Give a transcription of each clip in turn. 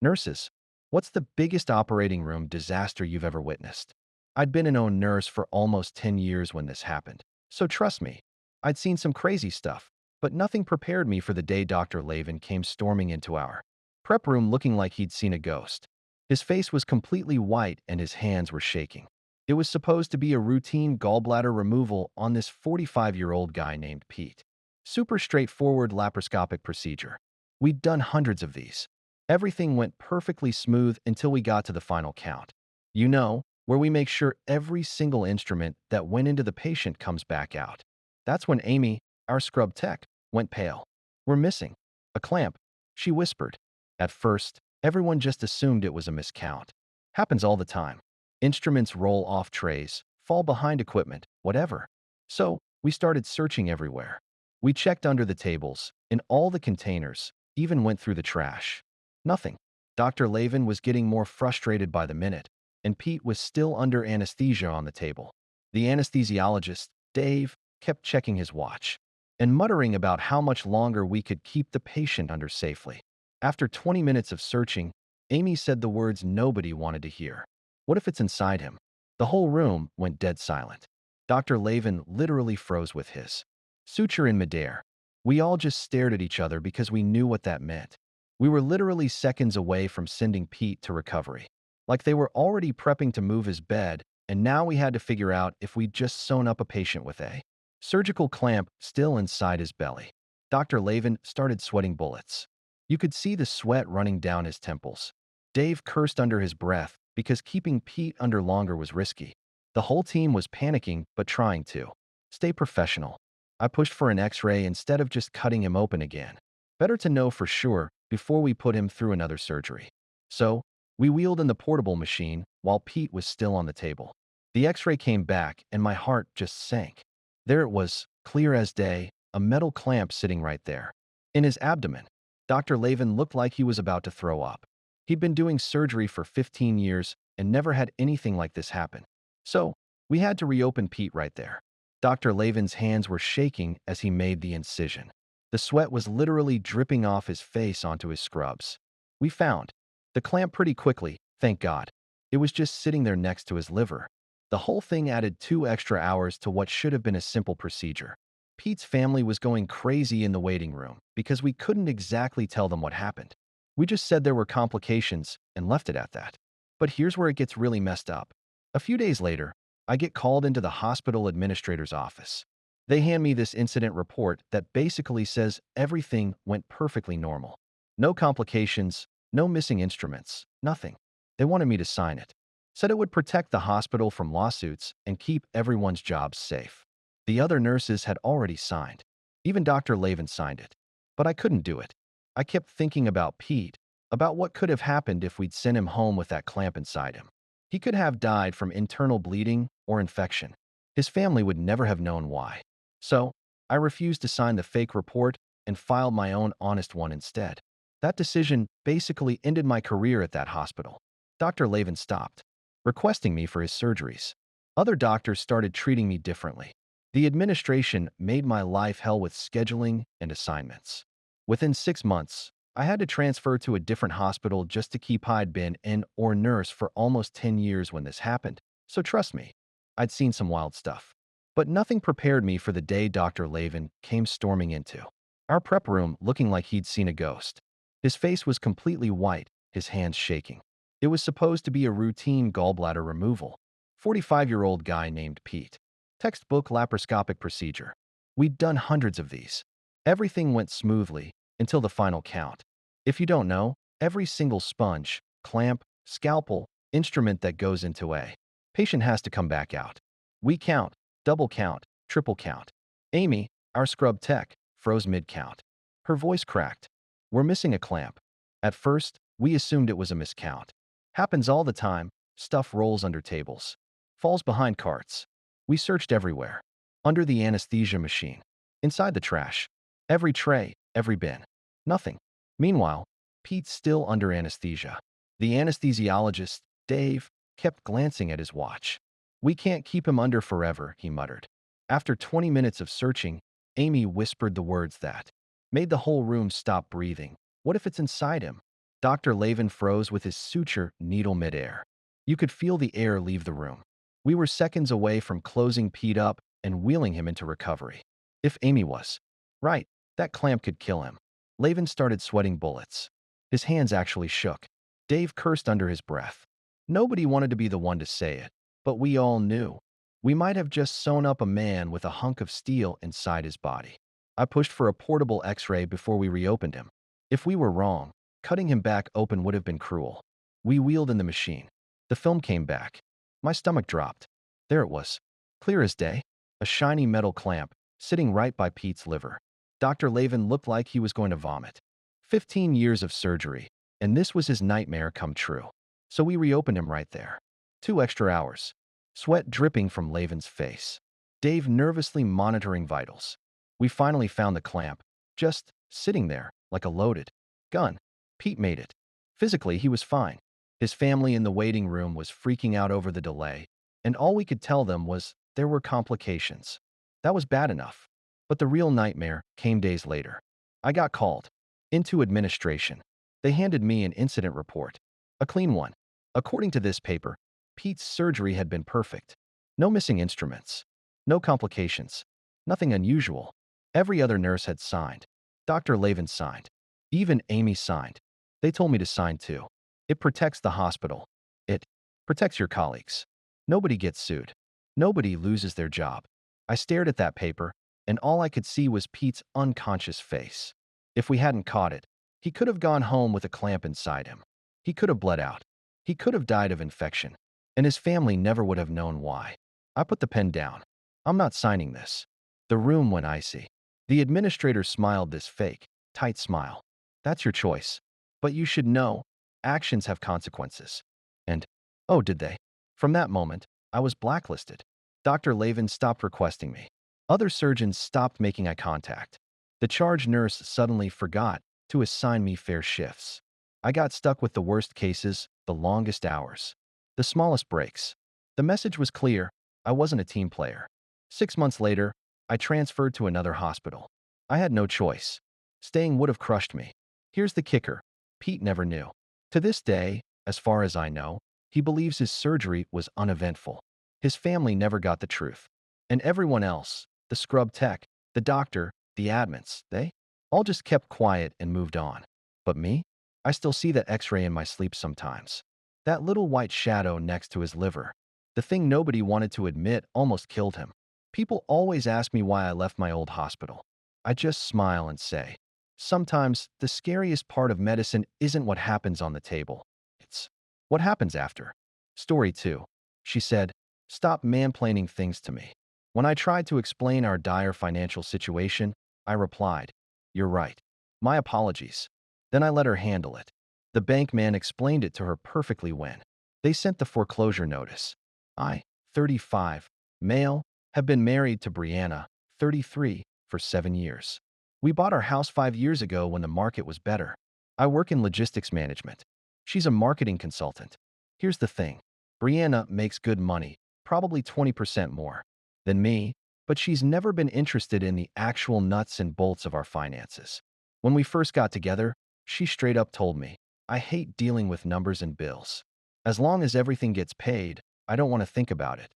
Nurses, what's the biggest operating room disaster you've ever witnessed? I'd been an own nurse for almost 10 years when this happened. So trust me, I'd seen some crazy stuff, but nothing prepared me for the day Dr. Lavin came storming into our prep room looking like he'd seen a ghost. His face was completely white and his hands were shaking. It was supposed to be a routine gallbladder removal on this 45-year-old guy named Pete. Super straightforward laparoscopic procedure. We'd done hundreds of these. Everything went perfectly smooth until we got to the final count. You know, where we make sure every single instrument that went into the patient comes back out. That's when Amy, our scrub tech, went pale. "We're missing a clamp," she whispered. At first, everyone just assumed it was a miscount. Happens all the time. Instruments roll off trays, fall behind equipment, whatever. So, we started searching everywhere. We checked under the tables, in all the containers, even went through the trash. Nothing. Dr. Lavin was getting more frustrated by the minute, and Pete was still under anesthesia on the table. The anesthesiologist, Dave, kept checking his watch and muttering about how much longer we could keep the patient under safely. After 20 minutes of searching, Amy said the words nobody wanted to hear. "What if it's inside him?" The whole room went dead silent. Dr. Lavin literally froze with his suture in midair. We all just stared at each other because we knew what that meant. We were literally seconds away from sending Pete to recovery. Like they were already prepping to move his bed, and now we had to figure out if we'd just sewn up a patient with a surgical clamp still inside his belly. Dr. Lavin started sweating bullets. You could see the sweat running down his temples. Dave cursed under his breath because keeping Pete under longer was risky. The whole team was panicking but trying to stay professional. I pushed for an x-ray instead of just cutting him open again. Better to know for sure before we put him through another surgery. So, we wheeled in the portable machine while Pete was still on the table. The x-ray came back and my heart just sank. There it was, clear as day, a metal clamp sitting right there. In his abdomen. Dr. Lavin looked like he was about to throw up. He'd been doing surgery for 15 years and never had anything like this happen. So, we had to reopen Pete right there. Dr. Lavin's hands were shaking as he made the incision. The sweat was literally dripping off his face onto his scrubs. We found the clamp pretty quickly, thank God. It was just sitting there next to his liver. The whole thing added 2 extra hours to what should have been a simple procedure. Pete's family was going crazy in the waiting room because we couldn't exactly tell them what happened. We just said there were complications and left it at that. But here's where it gets really messed up. A few days later, I get called into the hospital administrator's office. They hand me this incident report that basically says everything went perfectly normal. No complications, no missing instruments, nothing. They wanted me to sign it. Said it would protect the hospital from lawsuits and keep everyone's jobs safe. The other nurses had already signed. Even Dr. Lavin signed it. But I couldn't do it. I kept thinking about Pete, about what could have happened if we'd sent him home with that clamp inside him. He could have died from internal bleeding or infection. His family would never have known why. So, I refused to sign the fake report and filed my own honest one instead. That decision basically ended my career at that hospital. Dr. Lavin stopped requesting me for his surgeries. Other doctors started treating me differently. The administration made my life hell with scheduling and assignments. Within 6 months, I had to transfer to a different hospital just to keep I'd been in or nurse for almost 10 years when this happened. So trust me, I'd seen some wild stuff. But nothing prepared me for the day Dr. Lavin came storming into our prep room looking like he'd seen a ghost. His face was completely white, his hands shaking. It was supposed to be a routine gallbladder removal. 45-year-old guy named Pete. Textbook laparoscopic procedure. We'd done hundreds of these. Everything went smoothly until the final count. If you don't know, every single sponge, clamp, scalpel, instrument that goes into a patient has to come back out. We count, double count, triple count. Amy, our scrub tech, froze mid-count. Her voice cracked. "We're missing a clamp." At first, we assumed it was a miscount. Happens all the time, stuff rolls under tables. Falls behind carts. We searched everywhere. Under the anesthesia machine. Inside the trash. Every tray, every bin. Nothing. Meanwhile, Pete's still under anesthesia. The anesthesiologist, Dave, kept glancing at his watch. "We can't keep him under forever," he muttered. After 20 minutes of searching, Amy whispered the words that made the whole room stop breathing. "What if it's inside him?" Dr. Lavin froze with his suture needle midair. You could feel the air leave the room. We were seconds away from closing Pete up and wheeling him into recovery. If Amy was right, that clamp could kill him. Lavin started sweating bullets. His hands actually shook. Dave cursed under his breath. Nobody wanted to be the one to say it, but we all knew. We might have just sewn up a man with a hunk of steel inside his body. I pushed for a portable x-ray before we reopened him. If we were wrong, cutting him back open would have been cruel. We wheeled in the machine. The film came back. My stomach dropped. There it was, clear as day, a shiny metal clamp, sitting right by Pete's liver. Dr. Lavin looked like he was going to vomit. 15 years of surgery, and this was his nightmare come true. So we reopened him right there. 2 extra hours. Sweat dripping from Lavin's face. Dave nervously monitoring vitals. We finally found the clamp, just sitting there like a loaded gun. Pete made it. Physically, he was fine. His family in the waiting room was freaking out over the delay, and all we could tell them was there were complications. That was bad enough. But the real nightmare came days later. I got called into administration. They handed me an incident report. A clean one. According to this paper, Pete's surgery had been perfect. No missing instruments. No complications. Nothing unusual. Every other nurse had signed. Dr. Lavin signed. Even Amy signed. They told me to sign too. It protects the hospital. It protects your colleagues. Nobody gets sued. Nobody loses their job. I stared at that paper, and all I could see was Pete's unconscious face. If we hadn't caught it, he could have gone home with a clamp inside him. He could have bled out. He could have died of infection, and his family never would have known why. I put the pen down. I'm not signing this. The room went icy. The administrator smiled this fake, tight smile. That's your choice. But you should know, actions have consequences. And, oh, did they? From that moment, I was blacklisted. Dr. Lavin stopped requesting me. Other surgeons stopped making eye contact. The charge nurse suddenly forgot to assign me fair shifts. I got stuck with the worst cases, the longest hours, the smallest breaks. The message was clear. I wasn't a team player. 6 months later, I transferred to another hospital. I had no choice. Staying would have crushed me. Here's the kicker. Pete never knew. To this day, as far as I know, he believes his surgery was uneventful. His family never got the truth. And everyone else, the scrub tech, the doctor, the admins, they all just kept quiet and moved on. But me? I still see that x-ray in my sleep sometimes. That little white shadow next to his liver. The thing nobody wanted to admit almost killed him. People always ask me why I left my old hospital. I just smile and say, sometimes the scariest part of medicine isn't what happens on the table. It's what happens after. Story 2. She said, stop mansplaining things to me. When I tried to explain our dire financial situation, I replied, you're right. My apologies. Then I let her handle it. The bank man explained it to her perfectly when they sent the foreclosure notice. I, 35, male, have been married to Brianna, 33, for 7 years. We bought our house 5 years ago when the market was better. I work in logistics management. She's a marketing consultant. Here's the thing. Brianna makes good money, probably 20% more than me, but she's never been interested in the actual nuts and bolts of our finances. When we first got together, she straight up told me, I hate dealing with numbers and bills. As long as everything gets paid, I don't want to think about it.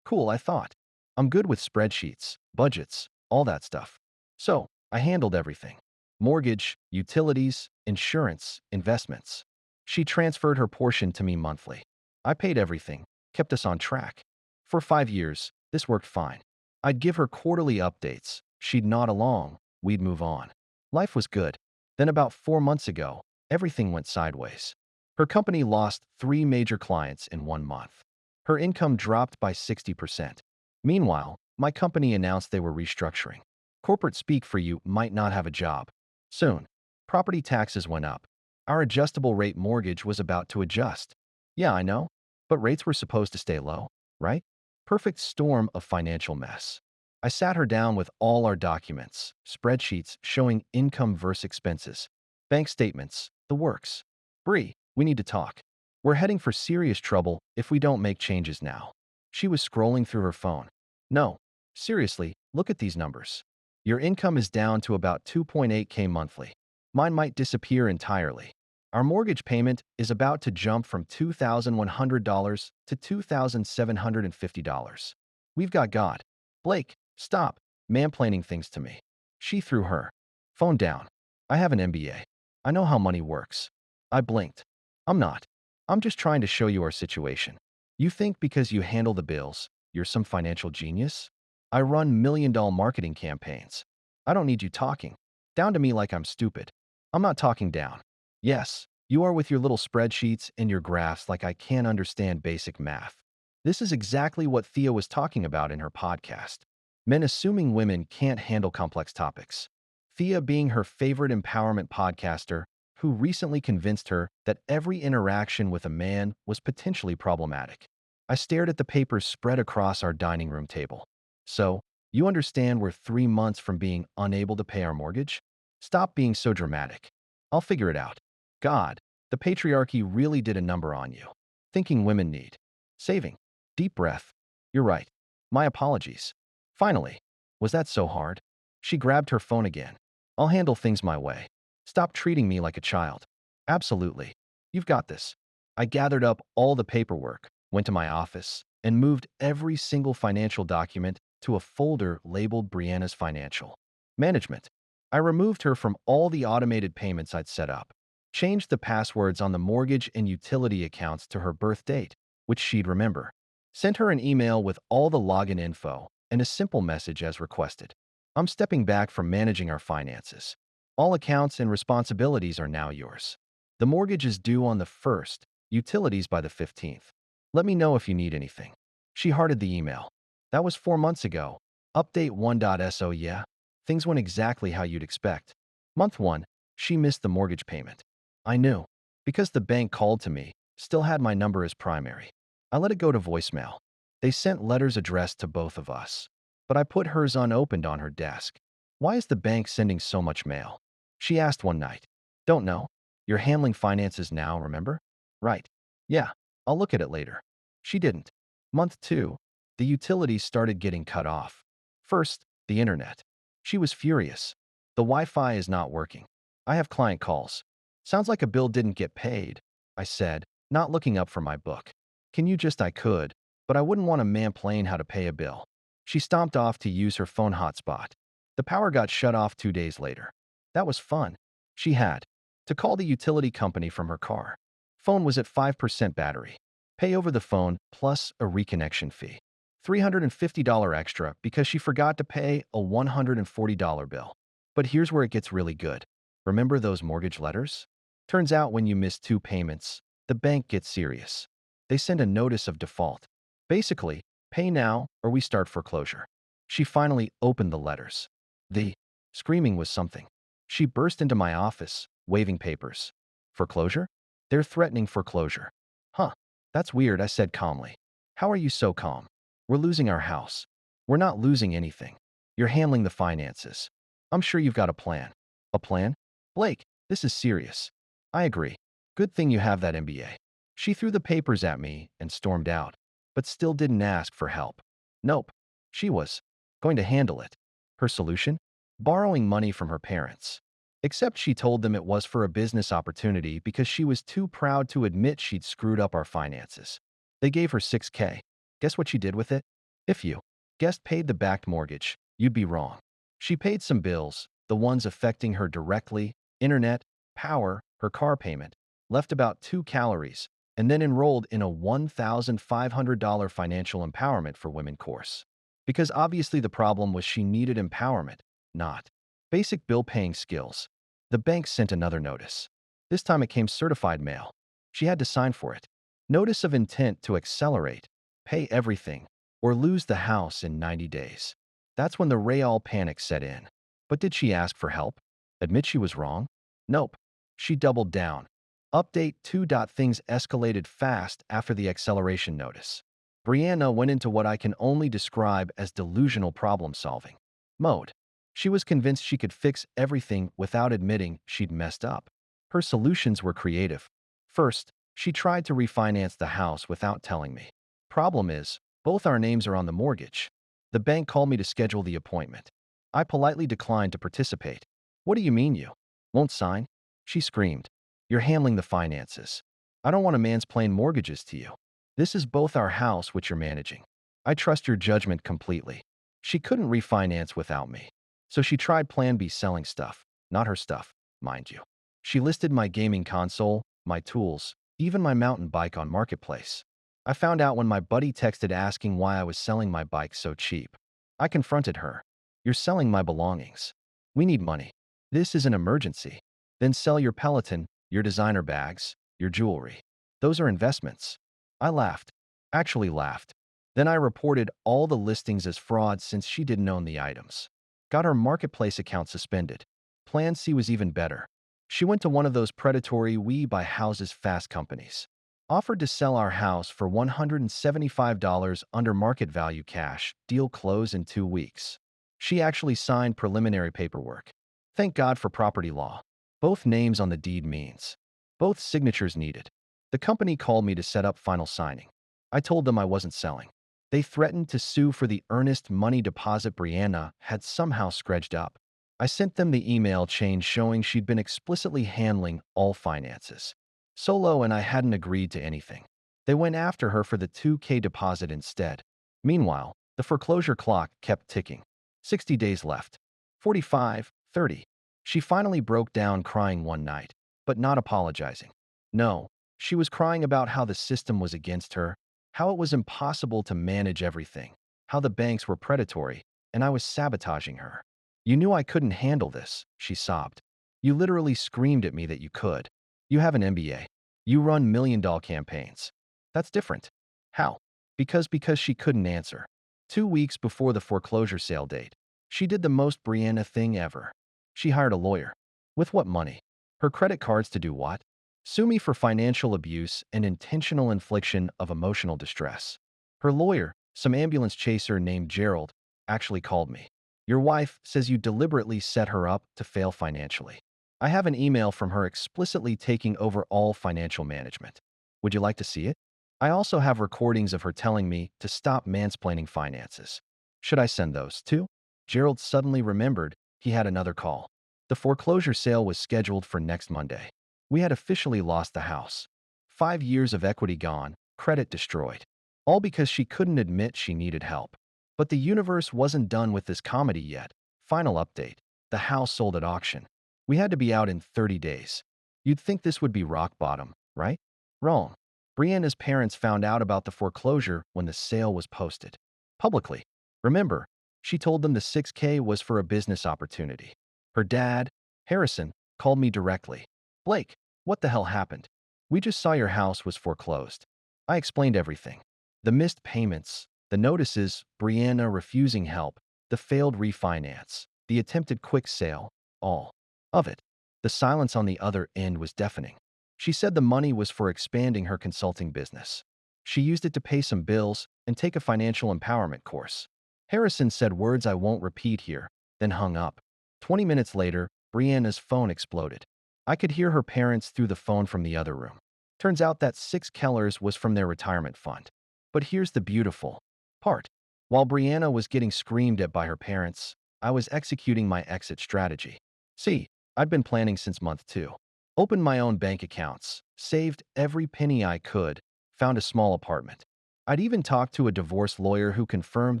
Cool, I thought. I'm good with spreadsheets, budgets, all that stuff. So, I handled everything. Mortgage, utilities, insurance, investments. She transferred her portion to me monthly. I paid everything, kept us on track. For 5 years, this worked fine. I'd give her quarterly updates. She'd nod along. We'd move on. Life was good. Then about 4 months ago, everything went sideways. Her company lost 3 major clients in 1 month. Her income dropped by 60%. Meanwhile, my company announced they were restructuring. Corporate speak for you might not have a job. Soon, property taxes went up. Our adjustable rate mortgage was about to adjust. Yeah, I know, but rates were supposed to stay low, right? Perfect storm of financial mess. I sat her down with all our documents, spreadsheets showing income versus expenses, bank statements, the works. Bree, we need to talk. We're heading for serious trouble if we don't make changes now. She was scrolling through her phone. No, seriously, look at these numbers. Your income is down to about 2.8K monthly. Mine might disappear entirely. Our mortgage payment is about to jump from $2,100 to $2,750. We've got God. Blake, stop mansplaining things to me. She threw her phone down. I have an MBA. I know how money works. I blinked. I'm not. I'm just trying to show you our situation. You think because you handle the bills, you're some financial genius? I run million-dollar marketing campaigns. I don't need you talking down to me like I'm stupid. I'm not talking down. Yes, you are with your little spreadsheets and your graphs like I can't understand basic math. This is exactly what Thea was talking about in her podcast. Men assuming women can't handle complex topics. Thea being her favorite empowerment podcaster, who recently convinced her that every interaction with a man was potentially problematic. I stared at the papers spread across our dining room table. So, you understand we're 3 months from being unable to pay our mortgage? Stop being so dramatic. I'll figure it out. God, the patriarchy really did a number on you. Thinking women need saving. Deep breath. You're right. My apologies. Finally, was that so hard? She grabbed her phone again. I'll handle things my way. Stop treating me like a child. Absolutely. You've got this. I gathered up all the paperwork, went to my office, and moved every single financial document to a folder labeled Brianna's Financial Management. I removed her from all the automated payments I'd set up, changed the passwords on the mortgage and utility accounts to her birth date, which she'd remember, sent her an email with all the login info and a simple message as requested. I'm stepping back from managing our finances. All accounts and responsibilities are now yours. The mortgage is due on the 1st, utilities by the 15th. Let me know if you need anything. She hearted the email. That was 4 months ago. Update 1.so. Yeah, things went exactly how you'd expect. Month 1, she missed the mortgage payment. I knew. Because the bank called to me, still had my number as primary. I let it go to voicemail. They sent letters addressed to both of us. But I put hers unopened on her desk. Why is the bank sending so much mail? She asked one night. Don't know. You're handling finances now, remember? Right. Yeah, I'll look at it later. She didn't. Month 2, the utilities started getting cut off. First, the internet. She was furious. The Wi-Fi is not working. I have client calls. Sounds like a bill didn't get paid, I said, not looking up from my book. Can you just I could, but I wouldn't want a mansplain how to pay a bill. She stomped off to use her phone hotspot. The power got shut off 2 days later. That was fun. She had to call the utility company from her car. Phone was at 5% battery. Pay over the phone plus a reconnection fee. $350 extra because she forgot to pay a $140 bill. But here's where it gets really good. Remember those mortgage letters? Turns out when you miss 2 payments, the bank gets serious. They send a notice of default. Basically, pay now or we start foreclosure. She finally opened the letters. The screaming was something. She burst into my office, waving papers. Foreclosure? They're threatening foreclosure. Huh, that's weird, I said calmly. How are you so calm? We're losing our house. We're not losing anything. You're handling the finances. I'm sure you've got a plan. A plan? Blake, this is serious. I agree. Good thing you have that MBA. She threw the papers at me and stormed out, but still didn't ask for help. Nope. She was going to handle it. Her solution? Borrowing money from her parents. Except she told them it was for a business opportunity because she was too proud to admit she'd screwed up our finances. They gave her $6K. Guess what she did with it? If you guessed paid the backed mortgage, you'd be wrong. She paid some bills, the ones affecting her directly, internet, power, her car payment, left about 2 calories, and then enrolled in a $1,500 financial empowerment for women course. Because obviously the problem was she needed empowerment, not basic bill-paying skills. The bank sent another notice. This time it came certified mail. She had to sign for it. Notice of intent to accelerate, pay everything, or lose the house in 90 days. That's when the real panic set in. But did she ask for help? Admit she was wrong? Nope. She doubled down. Update 2. Things escalated fast after the acceleration notice. Brianna went into what I can only describe as delusional problem-solving mode. She was convinced she could fix everything without admitting she'd messed up. Her solutions were creative. First, she tried to refinance the house without telling me. Problem is, both our names are on the mortgage. The bank called me to schedule the appointment. I politely declined to participate. What do you mean you won't sign? She screamed. You're handling the finances. I don't want to mansplain mortgages to you. This is both our house which you're managing. I trust your judgment completely. She couldn't refinance without me. So she tried Plan B, selling stuff. Not her stuff, mind you. She listed my gaming console, my tools, even my mountain bike on Marketplace. I found out when my buddy texted asking why I was selling my bike so cheap. I confronted her. You're selling my belongings. We need money. This is an emergency. Then sell your Peloton, your designer bags, your jewelry. Those are investments. I laughed. Actually laughed. Then I reported all the listings as fraud since she didn't own the items. Got her Marketplace account suspended. Plan C was even better. She went to one of those predatory we buy houses fast companies. Offered to sell our house for $175 under market value cash. Deal close in 2 weeks. She actually signed preliminary paperwork. Thank God for property law. Both names on the deed means. Both signatures needed. The company called me to set up final signing. I told them I wasn't selling. They threatened to sue for the earnest money deposit Brianna had somehow scredged up. I sent them the email chain showing she'd been explicitly handling all finances. Solo and I hadn't agreed to anything. They went after her for the $2K deposit instead. Meanwhile, the foreclosure clock kept ticking. 60 days left. 45, 30. She finally broke down crying one night, but not apologizing. No, she was crying about how the system was against her, how it was impossible to manage everything, how the banks were predatory, and I was sabotaging her. You knew I couldn't handle this, she sobbed. You literally screamed at me that you could. You have an MBA. You run million-dollar campaigns. That's different. How? Because she couldn't answer. 2 weeks before the foreclosure sale date, she did the most Brianna thing ever. She hired a lawyer. With what money? Her credit cards to do what? Sue me for financial abuse and intentional infliction of emotional distress. Her lawyer, some ambulance chaser named Gerald, actually called me. Your wife says you deliberately set her up to fail financially. I have an email from her explicitly taking over all financial management. Would you like to see it? I also have recordings of her telling me to stop mansplaining finances. Should I send those too? Gerald suddenly remembered he had another call. The foreclosure sale was scheduled for next Monday. We had officially lost the house. 5 years of equity gone, credit destroyed. All because she couldn't admit she needed help. But the universe wasn't done with this comedy yet. Final update. The house sold at auction. We had to be out in 30 days. You'd think this would be rock bottom, right? Wrong. Brianna's parents found out about the foreclosure when the sale was posted. Publicly. Remember, she told them the 6K was for a business opportunity. Her dad, Harrison, called me directly. Blake, what the hell happened? We just saw your house was foreclosed. I explained everything. The missed payments, the notices, Brianna refusing help, the failed refinance, the attempted quick sale, all of it. The silence on the other end was deafening. She said the money was for expanding her consulting business. She used it to pay some bills and take a financial empowerment course. Harrison said words I won't repeat here, then hung up. 20 minutes later, Brianna's phone exploded. I could hear her parents through the phone from the other room. Turns out that 6K was from their retirement fund. But here's the beautiful part. While Brianna was getting screamed at by her parents, I was executing my exit strategy. See, I'd been planning since month 2. Opened my own bank accounts, saved every penny I could, found a small apartment. I'd even talked to a divorce lawyer who confirmed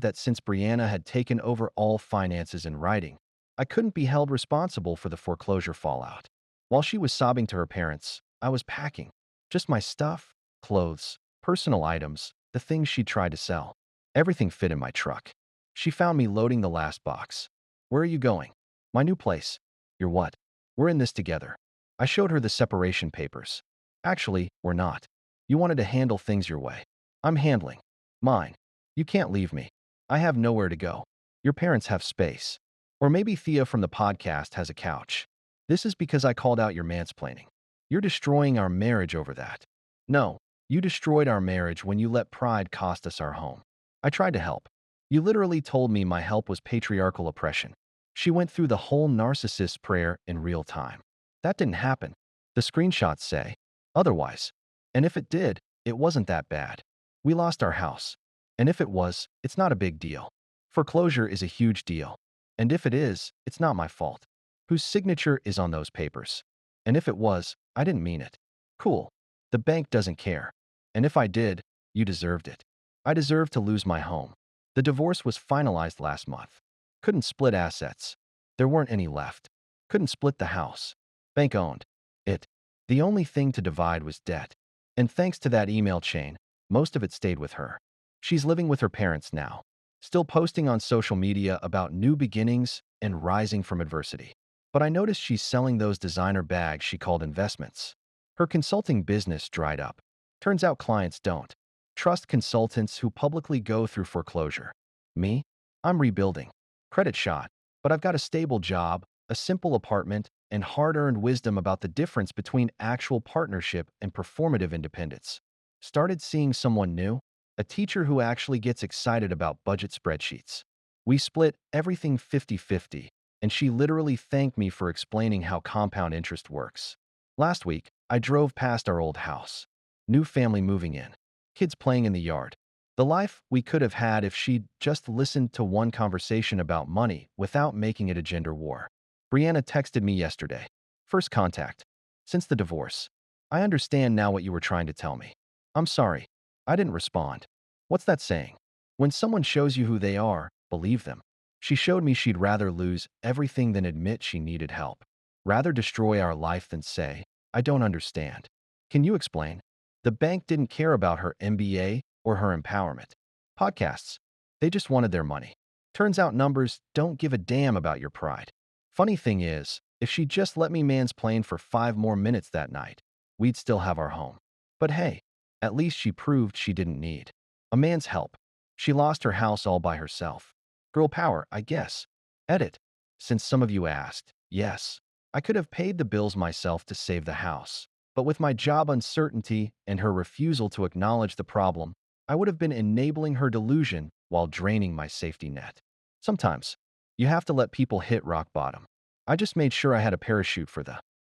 that since Brianna had taken over all finances in writing, I couldn't be held responsible for the foreclosure fallout. While she was sobbing to her parents, I was packing. Just my stuff, clothes, personal items, the things she tried to sell. Everything fit in my truck. She found me loading the last box. Where are you going? My new place. You're what? We're in this together. I showed her the separation papers. Actually, we're not. You wanted to handle things your way. I'm handling mine. You can't leave me. I have nowhere to go. Your parents have space. Or maybe Thea from the podcast has a couch. This is because I called out your mansplaining. You're destroying our marriage over that. No, you destroyed our marriage when you let pride cost us our home. I tried to help. You literally told me my help was patriarchal oppression. She went through the whole narcissist prayer in real time. That didn't happen. The screenshots say otherwise. And if it did, it wasn't that bad. We lost our house. And if it was, it's not a big deal. Foreclosure is a huge deal. And if it is, it's not my fault. Whose signature is on those papers? And if it was, I didn't mean it. Cool. The bank doesn't care. And if I did, you deserved it. I deserved to lose my home. The divorce was finalized last month. Couldn't split assets. There weren't any left. Couldn't split the house. Bank owned it. The only thing to divide was debt. And thanks to that email chain, most of it stayed with her. She's living with her parents now, still posting on social media about new beginnings and rising from adversity. But I noticed she's selling those designer bags she called investments. Her consulting business dried up. Turns out clients don't trust consultants who publicly go through foreclosure. Me? I'm rebuilding. Credit shot, but I've got a stable job, a simple apartment, and hard-earned wisdom about the difference between actual partnership and performative independence. Started seeing someone new, a teacher who actually gets excited about budget spreadsheets. We split everything 50-50, and she literally thanked me for explaining how compound interest works. Last week, I drove past our old house. New family moving in. Kids playing in the yard. The life we could have had if she'd just listened to one conversation about money without making it a gender war. Brianna texted me yesterday. First contact. Since the divorce. I understand now what you were trying to tell me. I'm sorry. I didn't respond. What's that saying? When someone shows you who they are, believe them. She showed me she'd rather lose everything than admit she needed help. Rather destroy our life than say, I don't understand. Can you explain? The bank didn't care about her MBA or her empowerment. Podcasts. They just wanted their money. Turns out numbers don't give a damn about your pride. Funny thing is, if she just let me mansplain for 5 more minutes that night, we'd still have our home. But hey, at least she proved she didn't need a man's help. She lost her house all by herself. Girl power, I guess. Edit. Since some of you asked, yes, I could have paid the bills myself to save the house. But with my job uncertainty and her refusal to acknowledge the problem, I would have been enabling her delusion while draining my safety net. Sometimes, you have to let people hit rock bottom. I just made sure I had a parachute for the